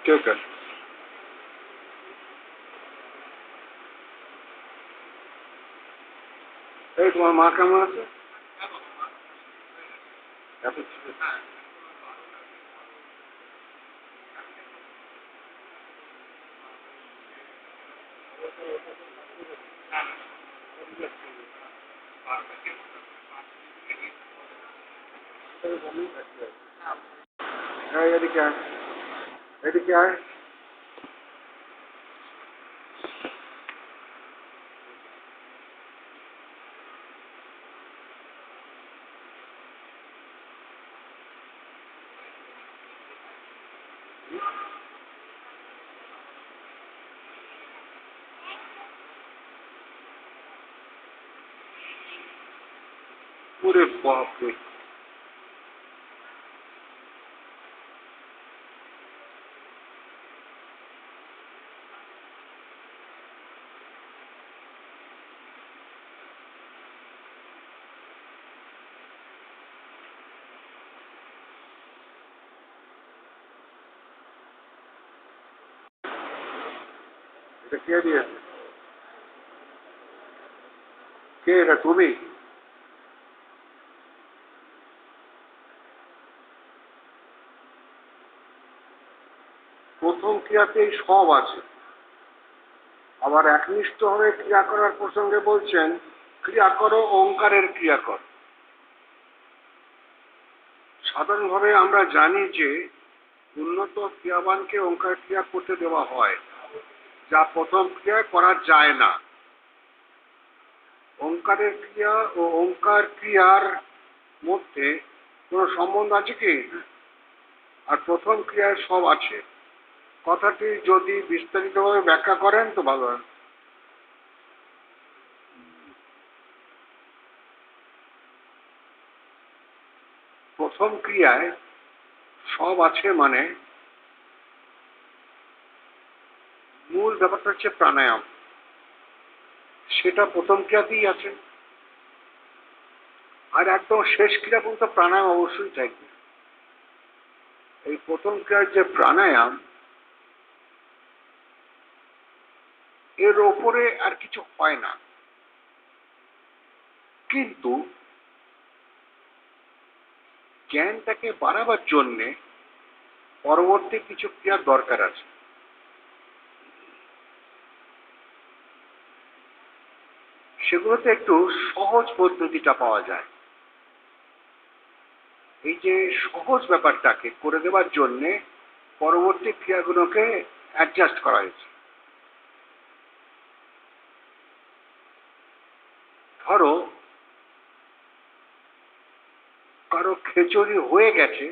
ঠিক আছে। এই তোমার মা কেমন আছে? এদিকে আয়, এদিকে আয়। ওরে বাপরে, এটা কে দিয়েছে? কে এটা, তুমি? প্রথম ক্রিয়াতেই সব আছে, আবার একনিষ্ঠভাবে ক্রিয়া করার প্রসঙ্গে বলছেন ক্রিয়া করো, ওঙ্কারের ক্রিয়া কর। সাধারণভাবে আমরা জানি যে উন্নত ক্রিয়াবানকে ওঙ্কার ক্রিয়া করতে দেওয়া হয়, যা প্রথম ক্রিয়ায় করা যায় না। ওঙ্কারের ক্রিয়া ও ওঙ্কার ক্রিয়ার মধ্যে কোনো সম্বন্ধ আছে কি? আর প্রথম ক্রিয়ায় সব আছে কথাটি যদি বিস্তারিতভাবে ব্যাখ্যা করেন তো ভালো হয়। প্রথম ক্রিয়ায় সব আছে মানে মূল ব্যাপারটা হচ্ছে প্রাণায়াম, সেটা প্রথম ক্রিয়াতেই আছে। আর একদম শেষ ক্রিয়া পর্যন্ত প্রাণায়াম অবশ্যই থাকবে। এই প্রথম ক্রিয়ার যে প্রাণায়াম, এর ওপরে আর কিছু হয় না, কিন্তু জ্ঞানটাকে বাড়াবার জন্যে পরবর্তী কিছু ক্রিয়ার দরকার আছে। সেগুলোতে একটু সহজ পদ্ধতিটা পাওয়া যায়। এই যে সহজ ব্যাপারটাকে করে দেওয়ার জন্যে পরবর্তী ক্রিয়াগুলোকে অ্যাডজাস্ট করা হয়েছে। ধরো কারো খিচুড়ি হয়ে গেছে,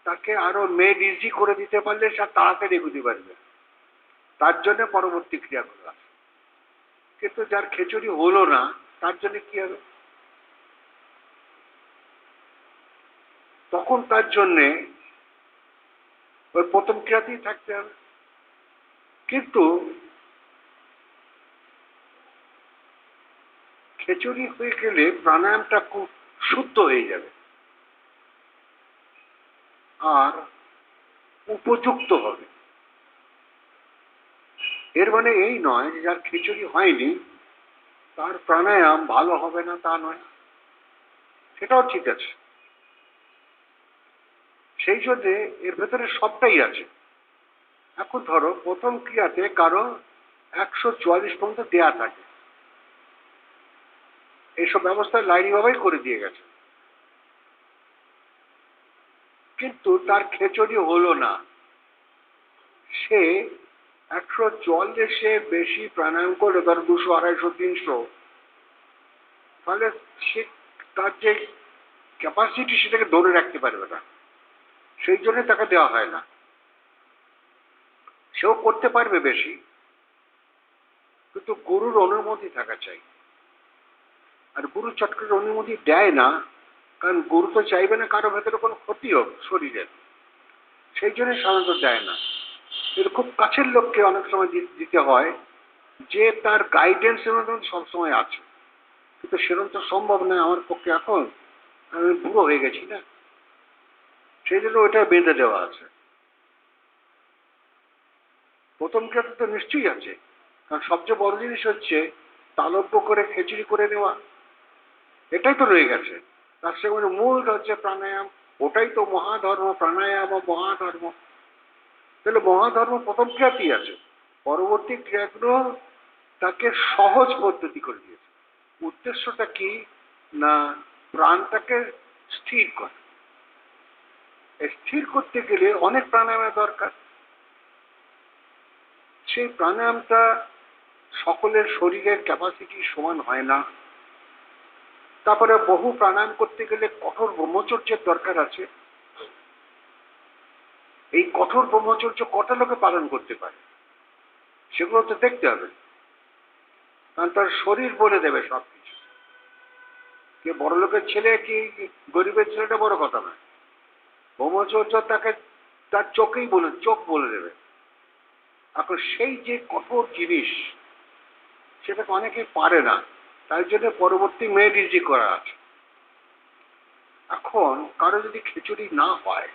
তাকে আরো মেড ইজি করে দিতে পারলে সে তাড়াতাড়ি এগুতে পারবে, তার জন্য পরবর্তী ক্রিয়াগুলো আছে। কিন্তু যার খিচুড়ি হলো না, তার জন্য কি হবে? তখন তার জন্যে ওই প্রথম ক্রিয়াতেই থাকতে হবে। কিন্তু খিচুড়ি হয়ে গেলে প্রাণায়ামটা খুব শুদ্ধ হয়ে যাবে আর উপযুক্ত হবে। এর মানে এই নয় যে যার খিচুড়ি হয়নি তার প্রাণায়াম ভালো হবে না, তা নয়, সেটাও ঠিক আছে। সেই জন্যে এর ভেতরে সবটাই আছে। এখন ধরো প্রথম ক্রিয়াতে কারো 144 পর্যন্ত দেয়া থাকে, এইসব ব্যবস্থা লাইনি ভাবেই করে দিয়ে গেছে, কিন্তু তার খিচুড়ি হলো না, সে 144 বেশি প্রাণায়াম করলে, ধরো 200, 250, 300, তাহলে সে তার যে ক্যাপাসিটি সেটাকে ধরে রাখতে পারবে না, সেই জন্য তাকে দেওয়া হয় না। সেও করতে পারবে বেশি, কিন্তু গুরুর অনুমতি থাকা চাই। আর গুরু চট করে অনুমতি দেয় না, কারণ গুরু তো চাইবে না কারো ভেতরে কোনো ক্ষতি হোক শরীরের, সেই জন্য সাধারণত দেয় না। এর খুব কাছের লোককে অনেক সময় দিতে হয়, যে তার গাইডেন্সের মধ্যে সবসময় আছে। কিন্তু সেরকম তো সম্ভব নয় আমার পক্ষে, এখন আমি বুড়ো হয়ে গেছি না, সেই জন্য ওইটা বেঁধে দেওয়া আছে। প্রথম ক্রিয়াতে তো নিশ্চয়ই আছে, কারণ সবচেয়ে বড় জিনিস হচ্ছে তালব্য করে খিচুড়ি করে নেওয়া, এটাই তো রয়ে গেছে। তার সঙ্গে মূলটা হচ্ছে প্রাণায়াম, ওটাই তো মহাধর্ম, প্রাণায়াম ও মহাধর্ম। তাহলে মহাধর্ম প্রথম ক্রিয়াতেই আছে, পরবর্তী ক্রিয়াগুলো তাকে সহজ পদ্ধতি করে দিয়েছে। উদ্দেশ্যটা কি না, প্রাণটাকে স্থির করে। স্থির করতে গেলে অনেক প্রাণায়ামের দরকার। সেই প্রাণায়ামটা সকলের শরীরের ক্যাপাসিটি সমান হয় না। তারপরে বহু প্রাণায়াম করতে গেলে কঠোর ব্রহ্মচর্যের দরকার আছে। এই কঠোর ব্রহ্মচর্য কটা লোকে পালন করতে পারে সেগুলো তো দেখতে হবে, কারণ তার শরীর বলে দেবে সবকিছু। কে বড় লোকের ছেলে কি গরিবের ছেলেটা বড় কথা নয়, ব্রহ্মচর্য তাকে তার চোখ বলে দেবে। এখন সেই যে কঠোর জিনিস সেটাকে অনেকে পারে না, তাই জন্য পরবর্তী মেড ইজি করা আছে। এখন কারো যদি খিচুড়ি না হয়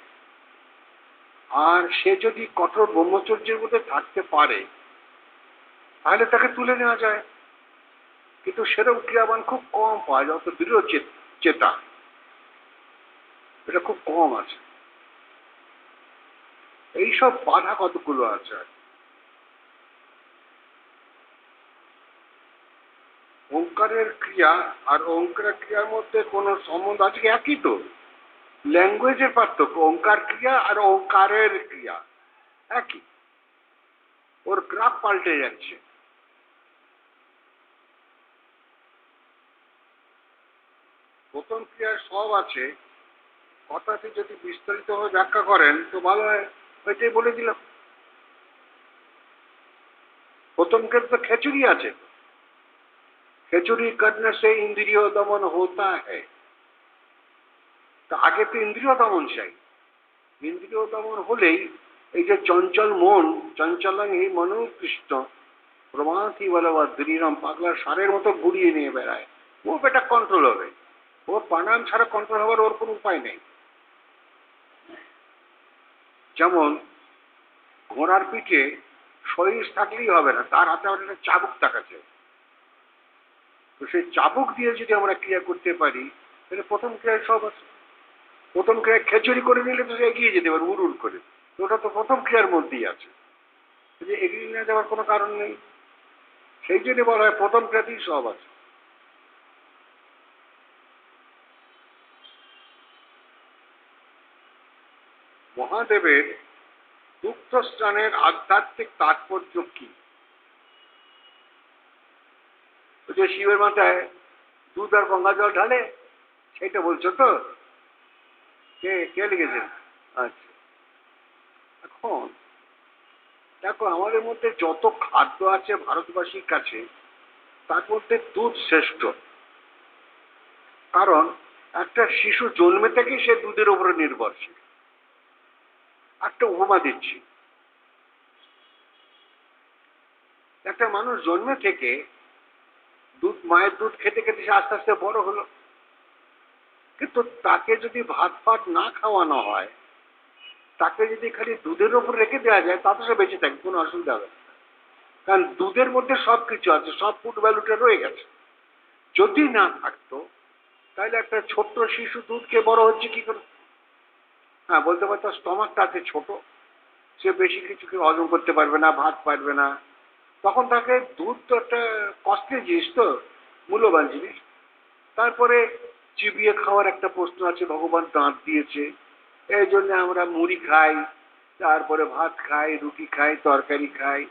আর সে যদি কঠোর ব্রহ্মচর্যের মধ্যে থাকতে পারে তাহলে তাকে তুলে নেওয়া যায়, কিন্তু সেরকম ক্রিয়াবান খুব কম পায়, যত দৃঢ় চেতা এটা খুব কম আছে। এইসব বাধা কতগুলো আছে। ওঙ্কারের ক্রিয়া আর ওঙ্কারের ক্রিয়ার মধ্যে কোনো সম্বন্ধ আছে কি? একই তো, ল্যাঙ্গুয়েজের পার্থক্য। ওঙ্কার ক্রিয়া আর ওঙ্কারের ক্রিয়া একই, ওর গ্রাফ পাল্টে যাচ্ছে। প্রথম ক্রিয়ার সব আছে, কথাটি যদি বিস্তারিতভাবে ব্যাখ্যা করেন তো ভালো হয়, ওইটাই বলে দিলাম। প্রথম ক্রিয়া তো খিচুড়ি আছে, খিচুড়ি करने से इंद्रिय दमन होता है। তা আগে তো ইন্দ্রিয় দমন চাই, ইন্দ্রিয় দমন হলেই এই যে চঞ্চল মন, চঞ্চলং হি মনু কৃষ্ণ প্রমাথি বলে বা দৃঢ়ম, পাগলার সারের মতো ঘুরিয়ে নিয়ে বেড়ায়, ও বেটা কন্ট্রোল হবে। ও প্রাণায়াম ছাড়া কন্ট্রোল হওয়ার ওর কোনো উপায় নেই। যেমন ঘোড়ার পিঠে শরীর থাকলেই হবে না, তার হাতে আমার একটা চাবুক থাকাছে। তো সেই চাবুক দিয়ে যদি আমরা ক্রিয়া করতে পারি তাহলে প্রথম ক্রিয়ায় সব আছে। প্রথম ক্রিয়া খিচুড়ি করে নিলে তো সে এগিয়ে যেতে পারে উড় করে, তো ওটা তো প্রথম ক্রিয়ার মধ্যেই আছে, যে এগিয়ে নিয়ে যাওয়ার কোনো কারণ নেই। সেই জন্য বলা হয় প্রথম ক্রিয়াতেই সব আছে। মহাদেবের দুগ্ধ স্নানের আধ্যাত্মিক তাৎপর্য কি? যে শিবের মাথায় দুধ আর গঙ্গা জল ঢালে, সেটা বলছো তো? কে কে লিখেছেন? আচ্ছা, এখন দেখো আমাদের মধ্যে যত খাদ্য আছে ভারতবাসীর কাছে তার মধ্যে দুধ শ্রেষ্ঠ। কারণ একটা শিশু জন্মে থেকেই সে দুধের উপরে নির্ভরশীল। একটা উপমা দিচ্ছি, একটা মানুষ জন্মে থেকে মায়ের দুধ খেতে খেতে সে আস্তে আস্তে বড় হলো, কিন্তু তাকে যদি ভাত ফাত না খাওয়ানো হয়, তাকে যদি খালি দুধের উপর রেখে দেওয়া যায় তাতে সে বেঁচে থাকে, কোনো অসুবিধা হবে না। কারণ দুধের মধ্যে সব কিছু আছে, সব ফুড ভ্যালুটা রয়ে গেছে। যদি না থাকতো তাহলে একটা ছোট্ট শিশু দুধ খেয়ে বড় হচ্ছে কি করে? হ্যাঁ, বলতে পারতো স্টমাকটা আছে ছোট, সে বেশি কিছু হজম করতে পারবে না, ভাত পারবে না। তখন তাকে দুধ তো একটা কস্টলি জিনিস, তো মূল্যবান জিনিস। তারপরে চিবিয়ে খাওয়ার একটা প্রশ্ন আছে, ভগবান দাঁত দিয়েছে, এই জন্য আমরা মুড়ি খাই, তারপরে ভাত খাই, রুটি খাই, তরকারি খাই,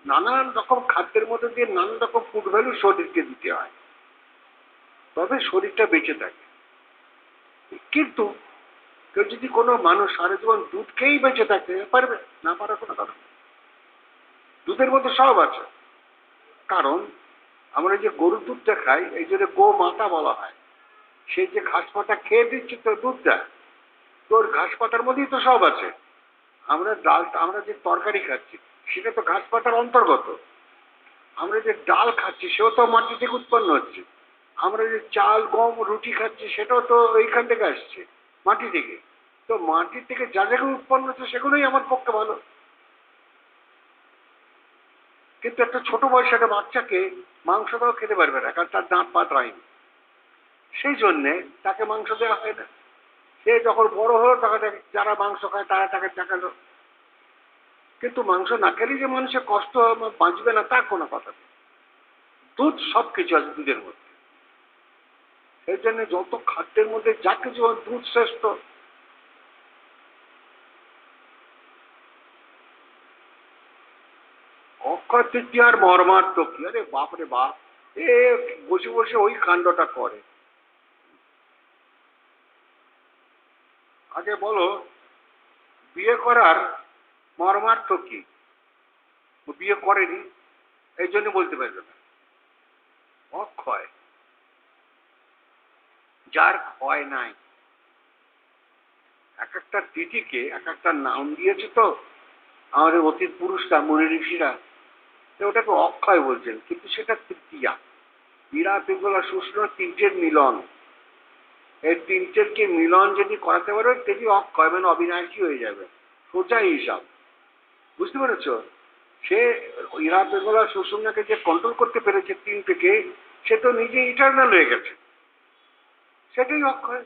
নানান রকম খাদ্যের মধ্যে দিয়ে নানান রকম ফুড ভ্যালু শরীরকে দিতে হয়, তবে শরীরটা বেঁচে থাকে। কিন্তু কেউ যদি কোনো মানুষ সারা জীবন দুধ খেয়েই বেঁচে থাকতে পারবে না, পারার কোনো কারণ। দুধের মধ্যে সব আছে। কারণ আমরা যে গরুর দুধটা খাই এই জন্য গো মাতা বলা হয়, সেই যে ঘাস পাতা খেয়ে দিচ্ছে তো দুধটা, তোর ঘাস পাতার মধ্যেই তো সব আছে। আমরা যে তরকারি খাচ্ছি সেটা তো ঘাস পাতার অন্তর্গত। আমরা যে ডাল খাচ্ছি সেও তো মাটি থেকে উৎপন্ন হচ্ছে। আমরা যে চাল গম রুটি খাচ্ছি সেটাও তো এইখান থেকে আসছে, মাটি থেকে। তো মাটির থেকে যা জায়গায় উৎপন্ন হচ্ছে সেগুলোই আমার পক্ষে ভালো। কিন্তু একটা ছোট বয়সে একটা বাচ্চাকে মাংসটাও খেতে পারবে না, কারণ তার দাঁত পাত হয়নি। সেই জন্যে তাকে মাংস দেওয়া হয় না। সে যখন বড় হলো তাকে যারা মাংস খায় তারা তাকে দেখালো। কিন্তু মাংস না খেলেই যে মানুষের কষ্ট বাঁচবে না তার কোনো কথা নেই। দুধ সব কিছু আছে দুধের মধ্যে। সেই জন্য যত খাদ্যের মধ্যে যা কিছু দুধ শ্রেষ্ঠ। অক্ষয় তৃতীয়ার মর্মার্থ কি? আরে বাপরে বাপ, এ বসে বসে ওই কাণ্ডটা করে। আগে বলো বিয়ে করার মর্মার্থ কি? বিয়ে করেনি এই জন্য বলতে পারবে না। অক্ষয়, যার ক্ষয় নাই। এক একটা তিথিকে এক একটা নাম দিয়েছে তো আমাদের অতীত পুরুষরা, মুনি ঋষিরা। ওটাকে অক্ষয় বলছেন, কিন্তু সেটা তৃতীয়া। হীরা পিঙ্গলা শুষ্ণ তিনটের মিলন। এই তিনটেরকে মিলন যদি করাতে পারো তেজি অক্ষয়, মানে অবিনাশী হয়ে যাবে। সোজা হিসাব, বুঝতে পেরেছ? সে হীরা পিঙ্গলা সুষুম্নাকে যে কন্ট্রোল করতে পেরেছে তিনটেকে, সে তো নিজে ইটার্নাল হয়ে গেছে। সেটাই অক্ষয়।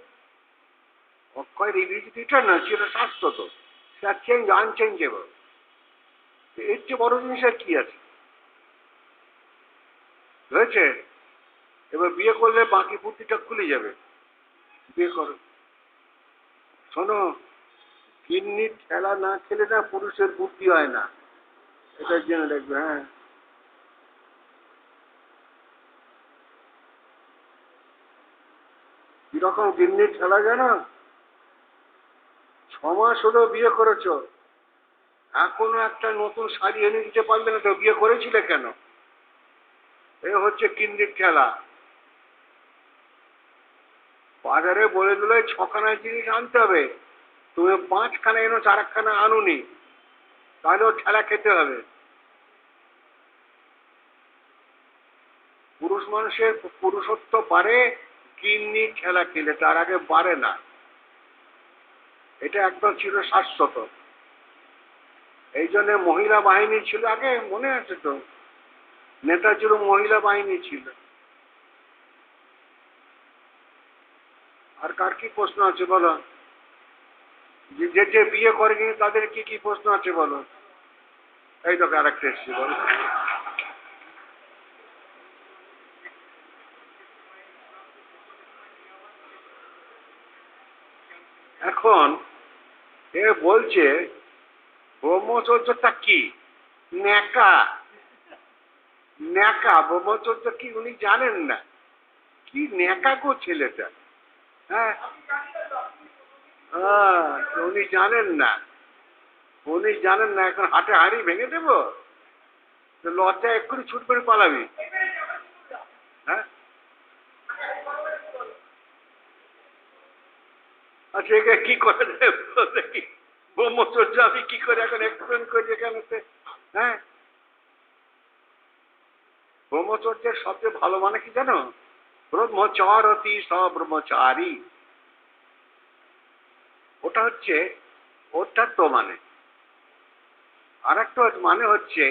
অক্ষয়ের ইংরেজিতে ইটার্নাল, সেটা শাশ্বত, সেটা চেঞ্জ আনচেঞ্জেবল। এর চেয়ে বড় জিনিস আর কি আছে? হয়েছে? এবার বিয়ে করলে বাকি বুদ্ধিটা খুলে যাবে। বিয়ে করো। শোনো, গিন্নির খেলা না খেলে না পুরুষের বুদ্ধি হয় না, এটা জেনে রাখবে। হ্যাঁ, কিরকম গিন্নির খেলা জানো? 6 মাস হলো বিয়ে করেছো, এখনো একটা নতুন শাড়ি এনে দিতে পারলে না তো বিয়ে করেছিলে কেন? এ হচ্ছে গিন্নির খেলা। বাজারে বলে দিল 6খানা জিনিস আনতে হবে, তুমি 5খানা এনো, 4খানা আনুনি, তাহলে ওর ঠেলা খেতে হবে। পুরুষ মানুষের পুরুষত্ব বাড়ে গিন্নির খেলা খেলে, তার আগে বাড়ে না। এটা একদম ছিল শাশ্বত। এই জন্য মহিলা বাহিনী ছিল আগে, মনে আছে তো? নেতাজির মহিলা বাহিনী ছিল। আর কার কি প্রশ্ন আছে বলো? যে যে বিয়ে করেনি তাদের কি কি প্রশ্ন আছে বলো? এই তো আরেকটা এসছি, বলো। এখন এ বলছে ব্রহ্মচর্যটা কি? ন্যাকা। ন্যাকা ব্রহ্মচর্য কি উনি জানেন না? কি ন্যাকা গো ছেলেটা। হ্যাঁ, উনি জানেন না। উনি জানেন না। এখন হাটে হাড়ি ভেঙে দেবো? লজ্জা এক্ষুনি ছুট করে পালাবি। হ্যাঁ, আচ্ছা একে কি করে দেখি ব্রহ্মচর্য আমি কি করে এখন এক্সপ্লেন করি এখানে? হ্যাঁ, ব্রহ্মচর্যের সবচেয়ে ভালো মানে কি জানো? ব্রহ্মচারতি সব্রহ্মচারী। ওটা হচ্ছে অধ্যাত্ম মানে। আর একটা মানে হচ্ছে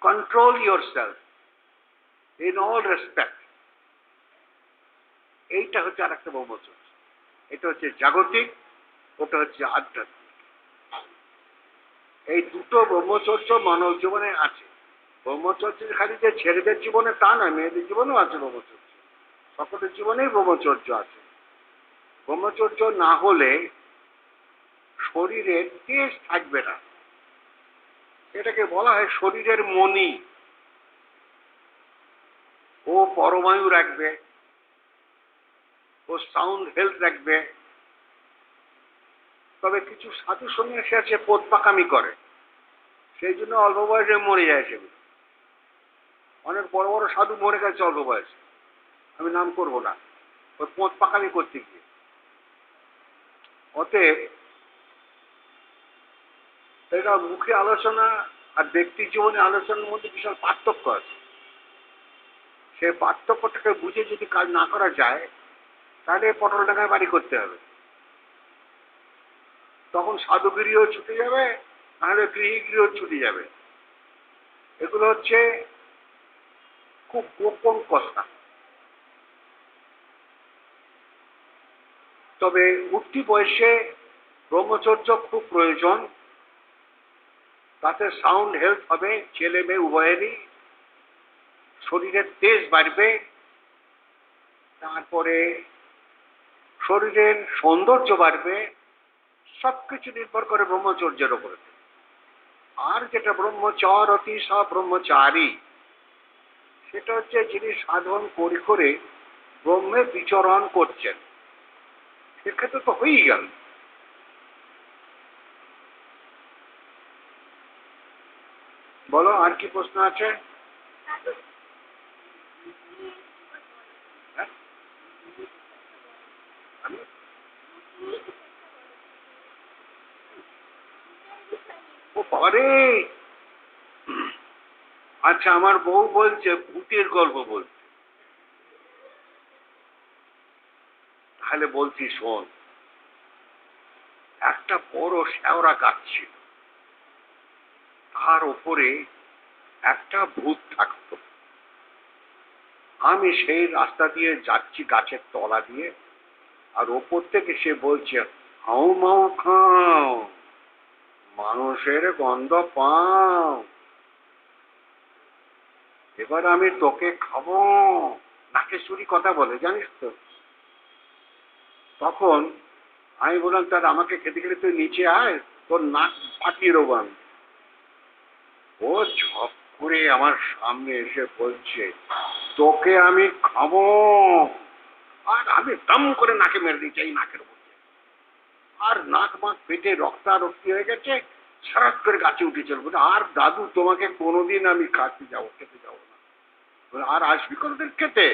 control your self in all respect. এইটা হচ্ছে আর একটা ব্রহ্মচর্য। এটা হচ্ছে জাগতিক, ওটা হচ্ছে আধ্যাত্মিক। এই দুটো ব্রহ্মচর্য মানব জীবনে আছে। ব্রহ্মচর্য খালি যে ছেলেদের জীবনে তা নয়, মেয়েদের জীবনেও আছে ব্রহ্মচর্য। সকলের জীবনেই ব্রহ্মচর্য আছে। ব্রহ্মচর্য না হলে শরীরে তেজ থাকবে না। এটাকে বলা হয় শরীরের মনি। ও পরমায়ু রাখবে, ও সাউন্ড হেলথ রাখবে। তবে কিছু সাধু সন্ন্যাসী আছে পোত পাকামি করে, সেই জন্য অল্প বয়সে মরে যায় সেগুলো। অনেক বড় বড় সাধু মরে গেছে অল্প বয়সে, আমি নাম করবো না, ওই পোত পাকামি করতে গিয়ে। অতএব এটা মুখে আলোচনা আর ব্যক্তি জীবনে আলোচনার মধ্যে বিশাল পার্থক্য আছে। সেই পার্থক্যটাকে বুঝে যদি কাজ না করা যায়, তাহলে পটল ডাঙায় বাড়ি করতে হবে। তখন সাধুগৃহ ছুটে যাবে, নাহলে গৃহী গৃহ ছুটে যাবে। এগুলো হচ্ছে খুব গোপন কথা। তবে উঠতি বয়সে ব্রহ্মচর্য খুব প্রয়োজন। তাতে সাউন্ড হেলথ হবে, ছেলে মেয়ে উভয়েরই। শরীরের তেজ বাড়বে, তারপরে শরীরের সৌন্দর্য বাড়বে। সবকিছু নির্ভর করে ব্রহ্মচর্যের উপরে। আর যেটা ব্রহ্মচরতি স ব্রহ্মচারী, সেটা হচ্ছে যিনি সাধন করে করে ব্রহ্মে বিচরণ করছেন, সেক্ষেত্রে তো হয়েই গেল। বলো, আর কি প্রশ্ন আছে? হ্যাঁ? ও বাবারে! আচ্ছা, আমার বউ বলছে ভূতের গল্প বলতে। তাহলে বলছি শোন। একটা বড় শেওড়া গাছ ছিল, তার ওপরে একটা ভূত থাকতো। আমি সেই রাস্তা দিয়ে যাচ্ছি গাছের তলা দিয়ে, আর ওপর থেকে সে বলছে, হাউ মাউ খাও, মানুষের গন্ধ পাও, এবার আমি তোকে খাবো। নাকেশ্বরী কথা বলে, জানিস তো। তখন আমি বললাম, তার আমাকে খেতে গেলে তুই নিচে আয়, তোর নাক ফাটিয়ে দেবো আমি। ও ঝপ করে আমার সামনে এসে বলছে, তোকে আমি খাবো। আর আমি দম করে নাকে মেরে দিই, চাই নাকের মধ্যে। আর নাক মাক পেটে রক্তারক্তি হয়ে গেছে। সারাত করে গাছে উঠে চলবো। আর দাদু, তোমাকে কোনোদিন আমি খেতে যাবো না। আর আসবি কোনোদিন খেতে?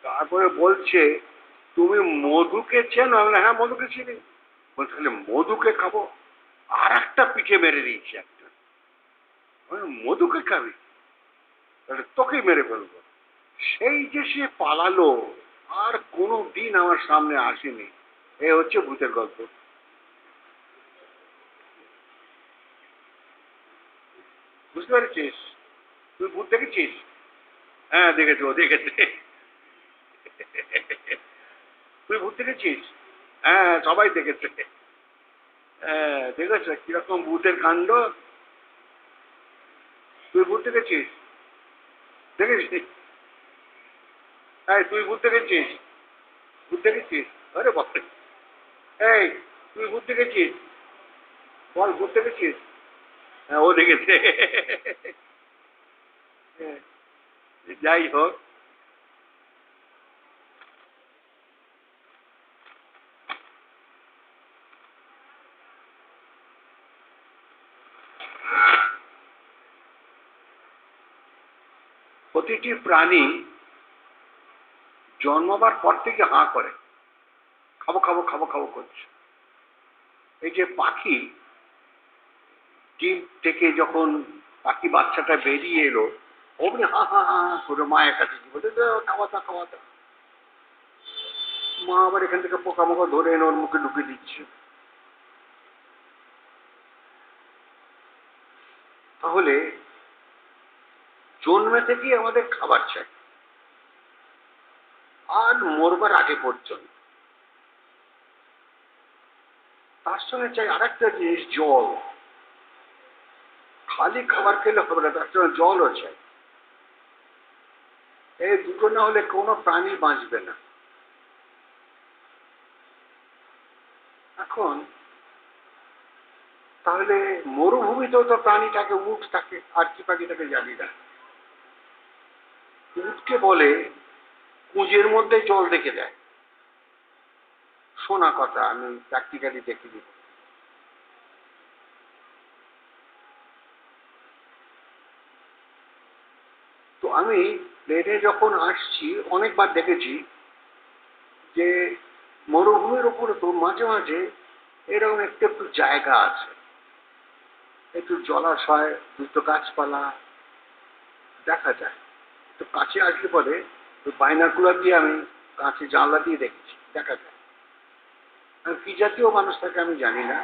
তারপরে বলছে, তুমি মধুকে চেনো? আমি বললাম, হ্যাঁ, মধুকে চিনি। বলছে, তাহলে মধুকে খাবো। আর একটা পিঠে মেরে দিয়েছি একটা। মধুকে খাবি? তাহলে তোকেই মেরে ফেলবো। সেই যে সে পালালো, আর কোনো দিন আমার সামনে আসেনি। এ হচ্ছে ভূতের গল্প। বুঝতে পেরেছিস? তুই ভূত দেখেছিস? হ্যাঁ, দেখেছি, ও দেখেছে। তুই ভূত দেখেছিস? হ্যাঁ, সবাই দেখেছে। হ্যাঁ, দেখেছ কিরকম ভূতের কাণ্ড? তুই ভূত দেখেছিস? দেখেছিস? হ্যাঁ, তুই ভূত দেখেছিস? ভূত দেখেছিস? আরে বাপরে! এই, তুই ভূত দেখেছিস? বল, ভূত দেখেছিস? হ্যাঁ, ও দেখেছে। হ্যাঁ, যাই হোক, প্রতিটি প্রাণী জন্মাবার পর থেকে হাঁ করে, খাবো খাবো খাবো খাবো করছে। এই যে পাখি, ডিম থেকে যখন পাখি বাচ্চাটা বেরিয়ে এলো, অমনি হা হা হা হা করে মায়ের কাছে বলে, খাওয়াতা খাওয়াতা। মা আবার এখান থেকে পোকামাকড় ধরে এনে ওর মুখে ঢুকে দিচ্ছে। তাহলে জন্মে থেকেই আমাদের খাবার চাই, আর মরবার আগে পর্যন্ত। তার সঙ্গে চাই আর একটা জিনিস, জল। খালি খাবার খেলে হবে না, তার সঙ্গে জলও চাই। এই দুটো না হলে কোনো প্রাণী বাঁচবে না। এখন তাহলে মরুভূমিতেও তো প্রাণী থাকে, উট থাকে, আর কি পাখি থাকে জানি না। উটকে বলে কুঁজের মধ্যে জল দেখে দেয়। শোনা কথা, আমি প্র্যাকটিক্যালি দেখিনি। তো আমি প্লেনে যখন আসছি অনেকবার দেখেছি যে মরুভূমির উপরে তো মাঝে মাঝে এরকম একটু একটু জায়গা আছে, একটু জলাশয়, দুটো গাছপালা দেখা যায়। তো কাছে আসলে পরে ওই বাইনাকুলার দিয়ে আমি কাছে জানলা দিয়ে দেখেছি, দেখা যায়। আর কি জাতীয় মানুষ থাকে আমি জানি না,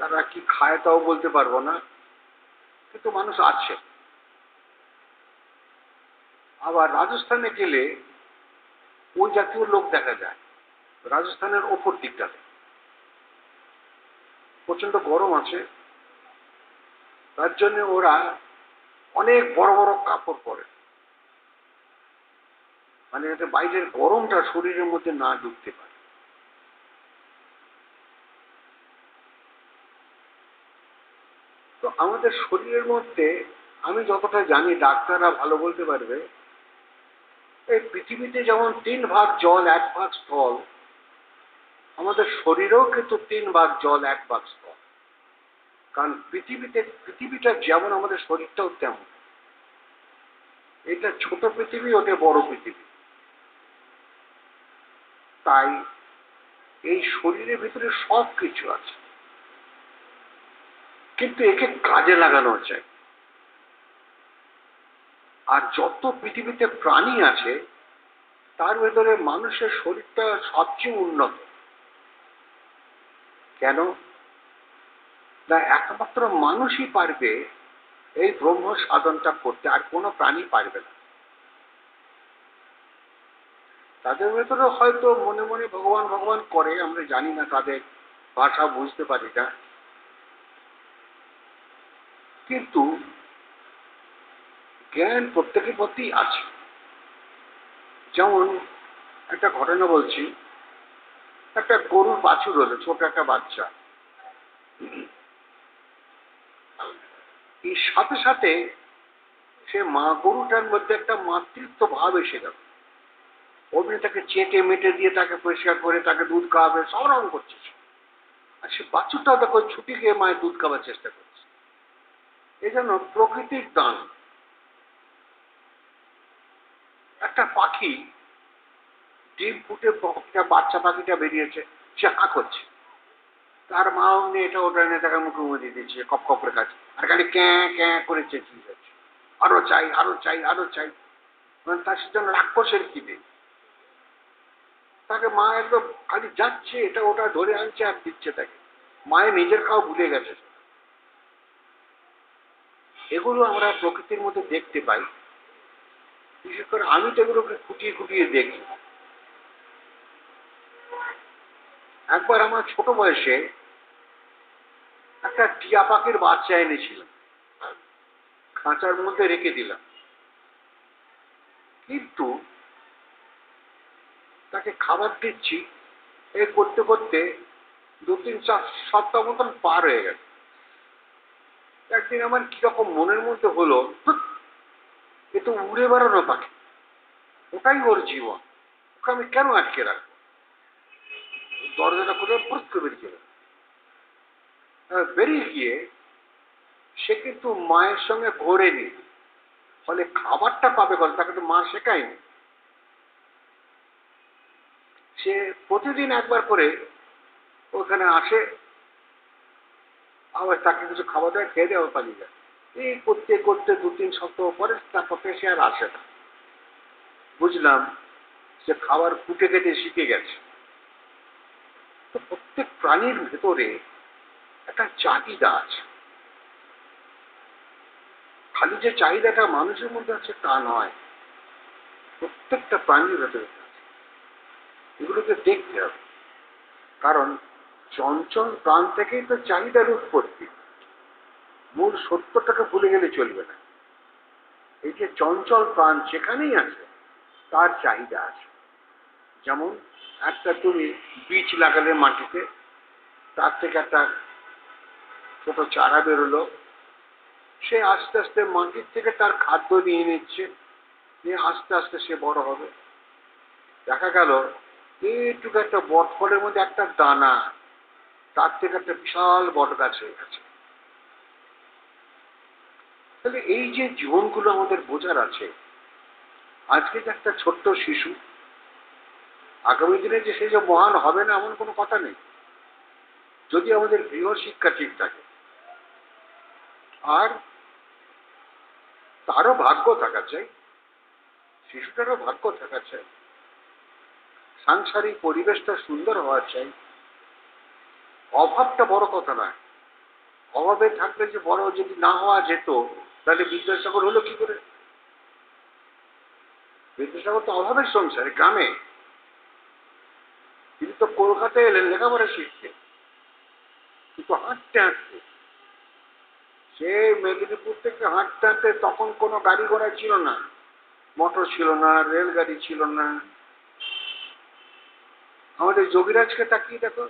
তারা কি খায় তাও বলতে পারবো না, কিন্তু মানুষ আছে। আবার রাজস্থানে গেলে ওই জাতীয় লোক দেখা যায়। রাজস্থানের ওপর দিকটাতে প্রচন্ড গরম আছে, তার জন্য ওরা অনেক বড় বড় কাপড় পরে, মানে যাতে বাইরের গরমটা শরীরের মধ্যে না ঢুকতে পারে। তো আমাদের শরীরের মধ্যে, আমি যতটা জানি, ডাক্তাররা ভালো বলতে পারবে, এই পৃথিবীতে যেমন 3 ভাগ জল 1 ভাগ স্থল, আমাদের শরীরেও কিন্তু 3 ভাগ জল 1 ভাগ স্থল। কারণ পৃথিবীটা যেমন আমাদের শরীরটাও তেমন। এটা ছোট পৃথিবী, ওটা বড় পৃথিবী। তাই এই শরীরের ভিতরে সব কিছু আছে, কিন্তু একে কাজে লাগানো চাই। আর যত পৃথিবীতে প্রাণী আছে তার ভেতরে মানুষের শরীরটা সবচেয়ে উন্নত। কেন না, একমাত্র মানুষই পারবে এই ব্রহ্ম সাধনটা করতে, আর কোনো প্রাণী পারবে না। তাদের ভেতরে হয়তো মনে মনে ভগবান ভগবান করে, আমরা জানি না, তাদের ভাষা বুঝতে পারি না, কিন্তু জ্ঞান প্রত্যেকের মধ্যেই আছে। যেমন একটা ঘটনা বলছি, একটা গরুর বাছুর হলো, ছোট একটা বাচ্চা। এই সাথে সাথে সে মা গরুটার মধ্যে একটা মাতৃত্ব ভাব এসে গেল। অমনি তাকে চেটে মেটে দিয়ে তাকে পরিষ্কার করে তাকে দুধ খাওয়াবে, সব রকম করছে। আর সে বাছুরটাও দেখো ছুটি গিয়ে মায়ের দুধ খাওয়ার চেষ্টা করছে। এই জন্য প্রকৃতির দান। একটা পাখি ডিম ফুটে বাচ্চা পাখিটা বেরিয়েছে, সে হা করছে, তার মা অমনি এটা ওটা নিয়ে তাকে মুখে মুখে দিয়ে দিচ্ছে, কপ কপ করে খাচ্ছে, আর খালি ক্যাঁ ক্যাঁ করে চেঁচিয়ে যাচ্ছে, আরো চাই আরো চাই আরো চাই। মানে তার জন্য রাক্ষসের খিদে। তাকে মা একদম খালি যাচ্ছে, এটা ওটা ধরে আনছে আর দিচ্ছে তাকে। মায়ের নিজের খাওয়া ভুলে গেছে। এগুলো আমরা প্রকৃতির মধ্যে দেখতে পাই। বিশেষ করে আমি তো এগুলোকে খুঁটিয়ে খুঁটিয়ে দেখি। একবার আমার ছোট বয়সে একটা টিয়া পাখির বাচ্চা এনেছিলাম, খাঁচার মধ্যে রেখে দিলাম, কিন্তু তাকে খাবার দিচ্ছি, এই করতে করতে 2-3 সপ্তাহ মতন পার হয়ে গেল। একদিন আমার কিরকম মনের মধ্যে হলো, এ তো উড়ে বেড়ানো পাখি, ওটাই ওর জীবন, ওকে আমি কেন আটকে রাখবো। দরজাটা খুলে ফুট করে বেরিয়ে গেল। বেরিয়ে গিয়ে সে কিন্তু মায়ের সঙ্গে ঘোরেনি, ফলে খাবারটা পাবে বলে তাকে তো মা শেখায়নি। সে প্রতিদিন একবার করে ওখানে আসে, আবার তাকে কিছু খাবার দাবার খেয়ে দেওয়া পালিয়ে যায়। এই করতে করতে 2-3 সপ্তাহ পরে তারপর সে আর আসে না। বুঝলাম সে খাবার কুটে কেটে শিখে গেছে। তো প্রত্যেক প্রাণীর ভেতরে একটা চাহিদা আছে। খালি যে চাহিদাটা মানুষের মধ্যে আছে তা নয়, প্রত্যেকটা প্রাণীর ভেতরে আছে। এগুলোকে দেখতে হবে, কারণ চঞ্চল প্রাণ থেকেই তো চাহিদার উৎপত্তি। মূল সত্যটাকে ভুলে গেলে চলবে না। এই যে চঞ্চল প্রাণ যেখানেই আছে তার চাহিদা আছে। যেমন একটা তুমি বীজ লাগালে মাটিতে, তার থেকে একটা ছোট চারা বেরোলো, সে আস্তে আস্তে মাটির থেকে তার খাদ্য নিয়ে নিচ্ছে, নিয়ে আস্তে আস্তে সে বড় হবে। দেখা গেল এইটুকু একটা বট ফলের মধ্যে একটা দানা, তার থেকে একটা বিশাল বট গাছ হয়ে গেছে। তাহলে এই যে জীবনগুলো আমাদের বোঝার আছে, আজকে যে একটা ছোট্ট শিশু, আগামী দিনে যে সে যে মহান হবে না এমন কোনো কথা নেই, যদি আমাদের গৃহ শিক্ষা ঠিক থাকে। আর তারও ভাগ্য থাকা চাই, শিশুটারও ভাগ্য থাকা চাই, সাংসারিক পরিবেশটা সুন্দর হওয়া চাই। অভাবটা বড় কথা নয়, অভাবে থাকলে যে বড় যদি না হওয়া যেত তাহলে বিদ্যাসাগর হলো কি করে? বিদ্যাসাগর তো অভাবের সংসারে, গ্রামে। তিনি তো কলকাতায় এলেন লেখাপড়া শিখতে, কিন্তু হাঁটতে হাঁটতে। সে মেদিনীপুর থেকে হাঁটতে হাঁটতে, তখন কোনো গাড়ি ঘোড়া ছিল না, মোটর ছিল না, রেলগাড়ি ছিল না। আমাদের যোগীরাজকে তাকিয়ে দেখো,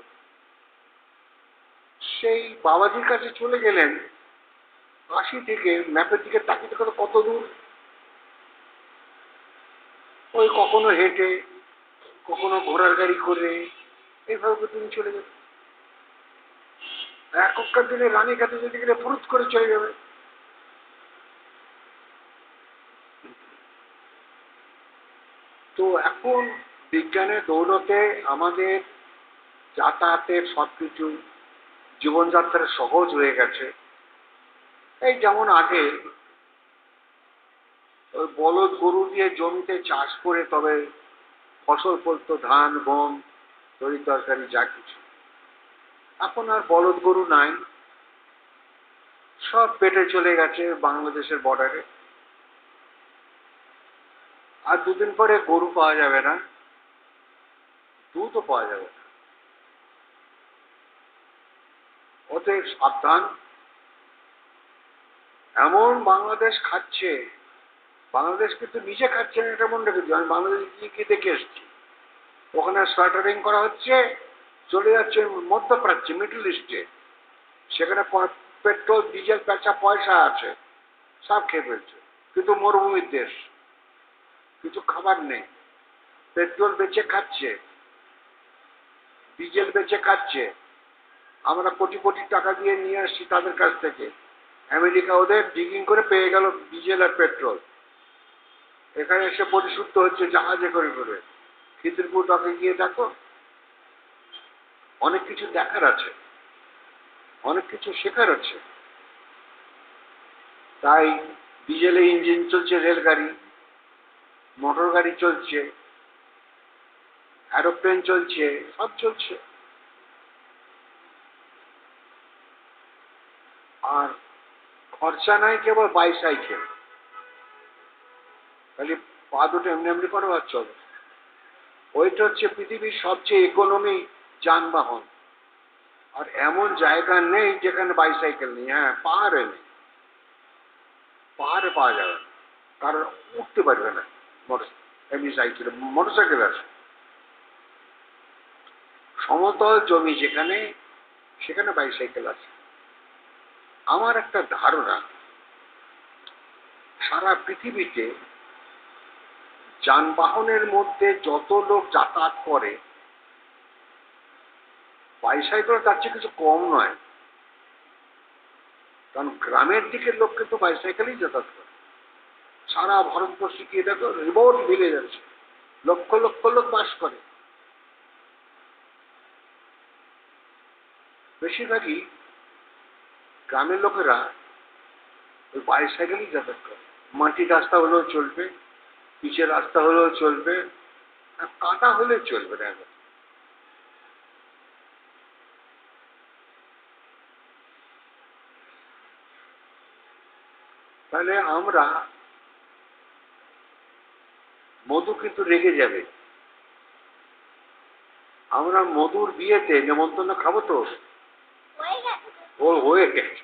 সেই বাবাজির কাছে চলে গেলেন, কাশি থেকে ম্যাপের দিকে তাকিয়ে দেখো কত দূর। ওই কখনো হেঁটে, কখনো ঘোড়ার গাড়ি করে, এইভাবে তুমি চলে যাবে। এখনকার দিনে রানীঘাটে যেতে গেলে ফুরুত করে চলে যাবে। তো এখন বিজ্ঞানের দৌলতে আমাদের যাতায়াতের সবকিছু, জীবনযাত্রা সহজ হয়ে গেছে। এই যেমন আগে ওই বলদ গরু দিয়ে জমিতে চাষ করে তবে ফসল ফলতো, ধান গম তরি তরকারি যা কিছু। এখন আর বলদ গরু নাই, সব পেটে চলে গেছে বাংলাদেশের বর্ডারে। আর দুদিন পরে গরু পাওয়া যাবে না, দুধও পাওয়া যাবে না। অতএব সাবধান। এমন বাংলাদেশ খাচ্ছে, বাংলাদেশ কিন্তু নিজে খাচ্ছে না, এটা মনে রেখেছি। আমি বাংলাদেশে গিয়ে কি দেখে এসেছি, ওখানে স্টার্টারিং করা হচ্ছে, চলে যাচ্ছে মধ্যপ্রাচ্যে, মিডল ইস্টে। সেখানে পেট্রোল ডিজেল পেঁচা পয়সা আছে, সব খেয়ে ফেলছে। কিন্তু মরুভূমির দেশ, কিছু খাবার নেই, পেট্রোল বেচে খাচ্ছে, ডিজেল বেচে খাচ্ছে। আমরা কোটি কোটি টাকা দিয়ে নিয়ে আসছি তাদের কাছ থেকে। আমেরিকা ওদের ডিগিং করে পেয়ে গেল ডিজেল আর পেট্রোল, এখানে এসে পরিশুদ্ধ হচ্ছে জাহাজে করে করে। খিদিরপুর টকে গিয়ে দেখো, অনেক কিছু দেখার আছে, অনেক কিছু শেখার আছে। তাই ডিজেলে ইঞ্জিন চলছে, রেলগাড়ি, মোটর গাড়ি চলছে, এরোপ্লেন চলছে, সব চলছে। আর খরচা নাই কেবল বাইসাইকেল, খালি পা দুটো এমনি এমনি করো আর চলো। ওইটা হচ্ছে পৃথিবীর সবচেয়ে ইকোনমি যানবাহন। আর এমন জায়গা নেই যেখানে বাইসাইকেল নেই। হ্যাঁ, পাহাড়ে নেই, পাহাড়ে পাওয়া যাবে না, কারণ উঠতে পারবে না মোটর, এমনি সাইকেল, মোটর সাইকেল আছে। সমতল জমি যেখানে, সেখানে বাইসাইকেল আছে। আমার একটা ধারণা, সারা পৃথিবীতে যানবাহনের মধ্যে যত লোক যাতায়াত করে, বাইসাইকেল তার চেয়ে কিছু কম নয়। কারণ গ্রামের দিকের লোক কিন্তু বাইসাইকেলেই যাতায়াত করে। সারা ভারতবর্ষে গিয়ে দেখো রিমোট ভিলেজ আছে, লক্ষ লক্ষ লোক বাস করে। বেশিরভাগই গ্রামের লোকেরা ওই বাইসাইকেলেই যাতায়াত করে। মাটির রাস্তা হলেও চলবে, পিচের রাস্তা হলেও চলবে, আর কাঁটা হলেও চলবে না। তাহলে আমরা, মধু কিন্তু রেগে যাবে, আমরা মধুর বিয়েতে নেমন্তন্ন খাবো তো। ও হয়ে গেছে,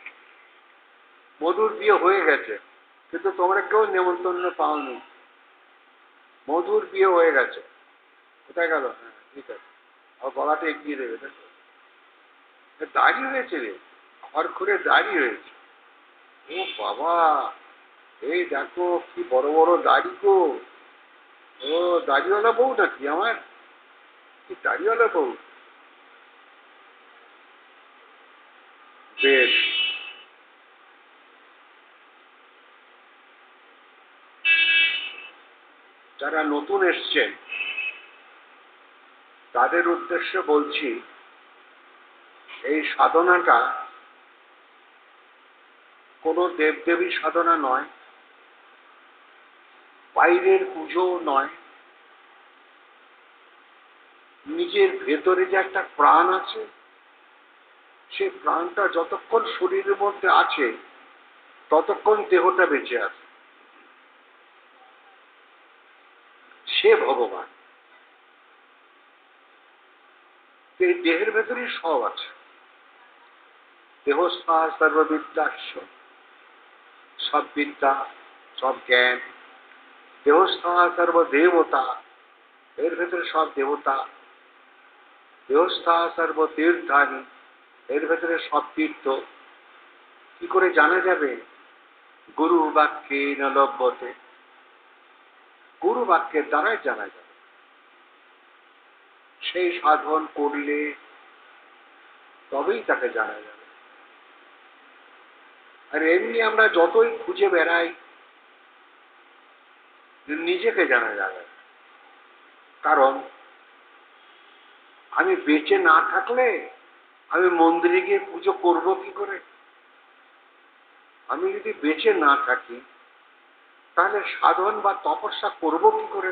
মধুর বিয়ে হয়ে গেছে, কিন্তু তোমরা কেউ নেমন্তন্ন পাওনি। মধুর বিয়ে হয়ে গেছে, কোথায় গেল? হ্যাঁ ঠিক আছে, আর গলাটা এগিয়ে দেবে, দেখো দাড়ি হয়েছে রে, ঘর করে দাড়ি হয়েছে। ও বাবা, এই দেখো কি বড় বড় দাড়ি গো। ও দাড়িওয়ালা বউ নাকি আমার? কি দাড়িওয়ালা বউ? বেশ, যারা নতুন এসছেন তাদের উদ্দেশ্যে বলছি, এই সাধনাটা কোনো দেবদেবী সাধনা নয়, বাইরের পুজো নয়। নিজের ভেতরে যে একটা প্রাণ আছে, সেই প্রাণটা যতক্ষণ শরীরের মধ্যে আছে ততক্ষণ দেহটা বেঁচে আছে। সে ভগবান। এই দেহের ভেতরেই সব আছে। দেহস্থা সর্ববিদ্যাস্য, সব বিদ্যা, সব জ্ঞান। দেহস্থা সর্বদেবতা, এর ভেতরে সব দেবতা। দেহস্থা সর্বতীর্থানি, এর ভেতরে সব তীর্থ। কি করে জানা যাবে? গুরু বাক্যে ন লভ্যতে, গুরু বাক্যের দ্বারাই জানা যাবে। সেই সাধন করলে তবেই তাকে জানা যাবে। আর এমনি আমরা যতই খুঁজে বেড়াই নিজেকে জানা যাবে। কারণ আমি বেঁচে না থাকলে আমি মন্দিরে গিয়ে পুজো করব কি করে? আমি যদি বেঁচে না থাকি তাহলে সাধন বা তপস্যা করব কি করে?